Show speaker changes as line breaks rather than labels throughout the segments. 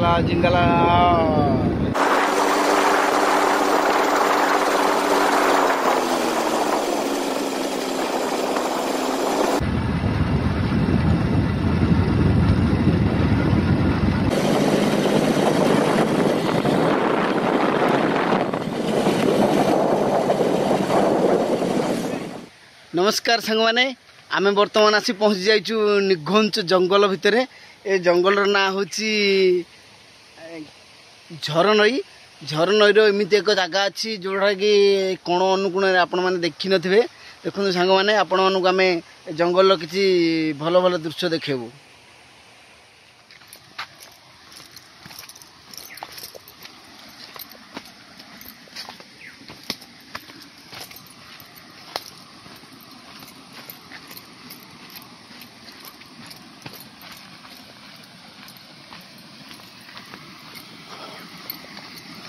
जिंगला जिंगला। नमस्कार सांग मैंने आम बर्तमान आसी पहुँची जाइचु निघंच जंगल भितर। ए जंगल ना हूँ झरनई। झरनईर एमती एक जगह अच्छी जोटा कि कोण अनुकोण आपण मैंने देखी न देखो सांग मैंने आपण मानक आम जंगल किसी भल भल दृश्य देखेबू।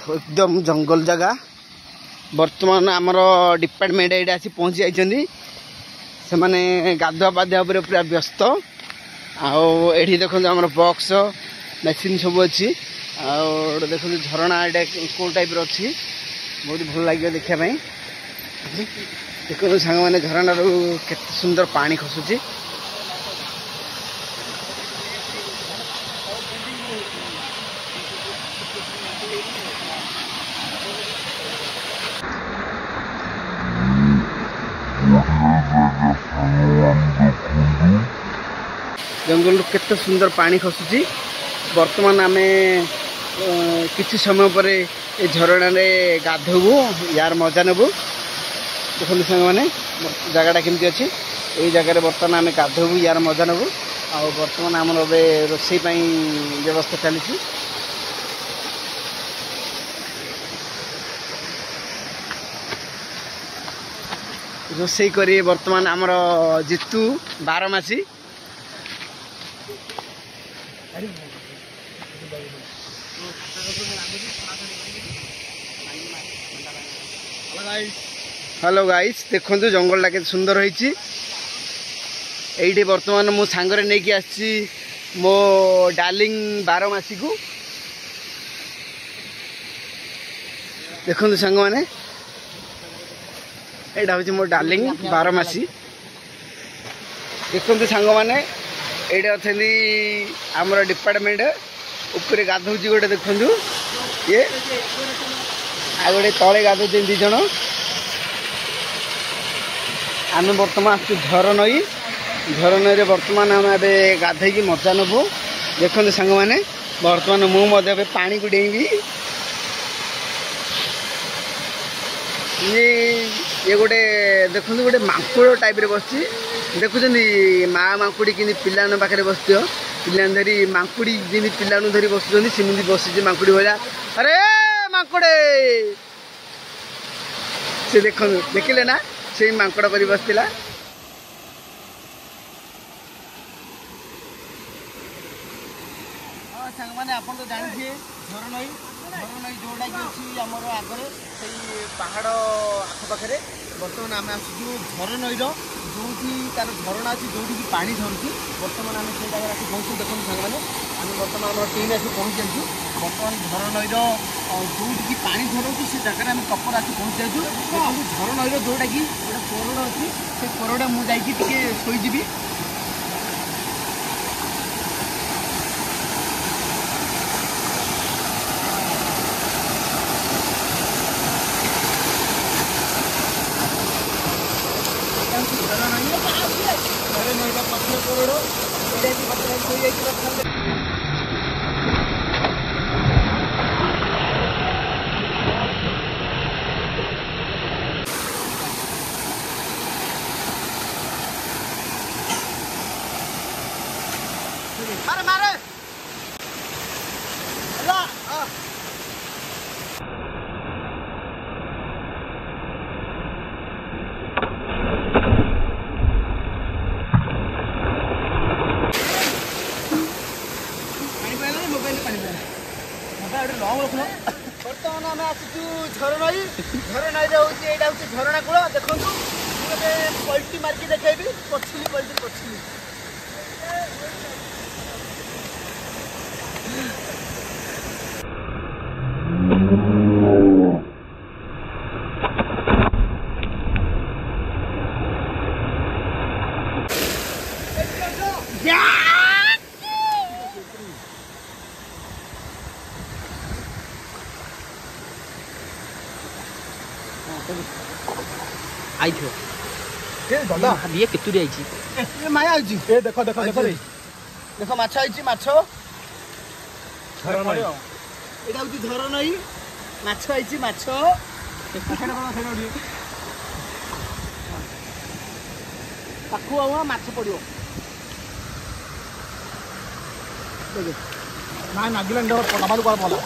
एकदम जंगल जगह। बर्तमान आमर डिपार्टमेंट ये आसी पहुँची जाइए से मैंने गाधुआ पाधुआ पूरा व्यस्त। आठी देखो आम बक्स मेसीन सब अच्छी। देखो झरणा ये कौ टाइप अच्छी बहुत भल लगे देखापी। देखो सांग मैंने झरणा के सुंदर पानी खसुची। जंगल केते सुंदर पानी खसुची। वर्तमान आम किसी समय पर झरणा गाधोबू यार मजा नेबू। देखो सांग मैंने जगटा केमती अच्छी यही जगह बर्तमान आम गाधोबू यार मजा नेबू। बर्तमान आम रोसई व्यवस्था चली। रोसई करी बर्तमान आमर जितू 12 मासी। हेलो गाइस देखो जंगल के सुंदर होती। ये बर्तमान मो सांगरे नहीं कि आसी मो डार्लिंग 12 मासी को। देखो सांग मैंने यहाँ हूँ मो डार्लिंग 12 मासी। देखो सांग मैंने ये अच्छा आमर डिपार्टमेंट उपरे गाधौच गोटे देखु ये आ गए तले गाधुच दीज। आम बर्तमान आसु झरनई। झरनई बर्तमान आम ए गाधे मजा नबू। देखते सांग मैंने बर्तमान मुझे पानी को डेबी। ये गोटे देखो गोटे मांकुड़ टाइप बस देखुं माँ मांकुड़ी कि पिला पाखे बस पिला धरी मांकुड़ी जमी पिला धरी बस सेमती बसी मांकुड़ी भाया। अरे मांकुड़े से देख देखिले ना से मांकड़ कर बसला। सांग मैंने आप तो जानते झरनई झरनई जोड़ा कि अच्छी आमर आगे से पहाड़ आखपाखे। बर्तमान आम आसू झरनईर जो तार झरणा अच्छी जो पानी झरुची। बर्तमान आम से जगह आसी पहुँचू। देखो सांग मैंने आम बर्तमान आम टीम आसी पहुँच जाइए। बर्तमान झरनईर जो पानी झरुची से जगह आम प्रपर आसी पहुँच जाइए। देखो झरनईर जोटा कि गोटे कोरड़ अच्छी से कोरड़ मुझे शोजी। मारे मारे बर्तमान आम आसु झरनई। झरनई हूँ झरणा कूल। देखो पल्टी मार्की देखी पछिली पल्टी पछिली
आई थो
ए दादा
ये केतुरी आइची
ए माया आइची ए देखो देखो देखो रे देखो माछ आइची माछ धर नई एटा होची धर नई माछ आइची माछ एखाने कोन सेनो डी पाखु आवा माछ पडियो ना नागिला ndor पटाबालु कोन बोला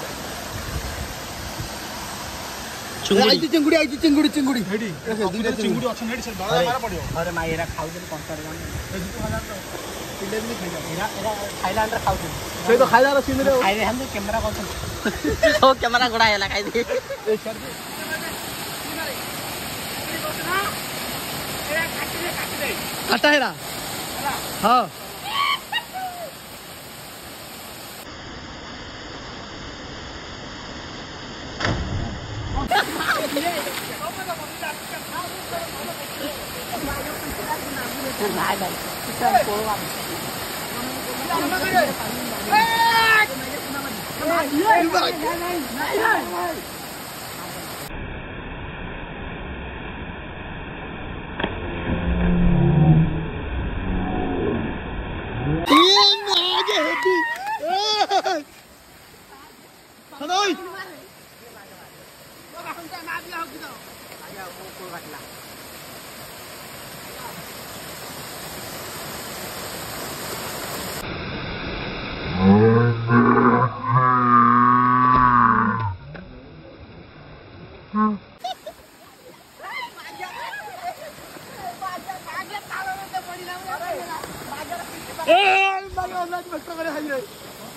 चुंगुड़ी
चिंगुड़ी आई चिंगुड़ी चिंगुड़ी हेडी दुईटा
चिंगुड़ी अछन हेडी से दला मारा पड़ियो
अरे माई एरा खाउ दिन कंसार गाम
ए 2000 तो
पिले भी खाइजा
एरा एरा थाईलैंड रे खाउ दिन
से तो खाइला रे सीन रे
खाइ रे हम कैमरा कोन ओ कैमरा गोड़ा हैला खाइ दे
ए सर काटा हेरा हां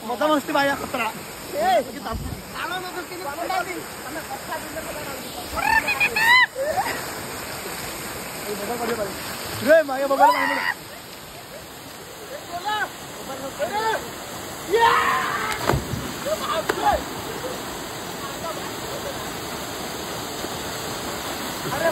मजा मस्ती भाया खतरा रे माया बगल अरे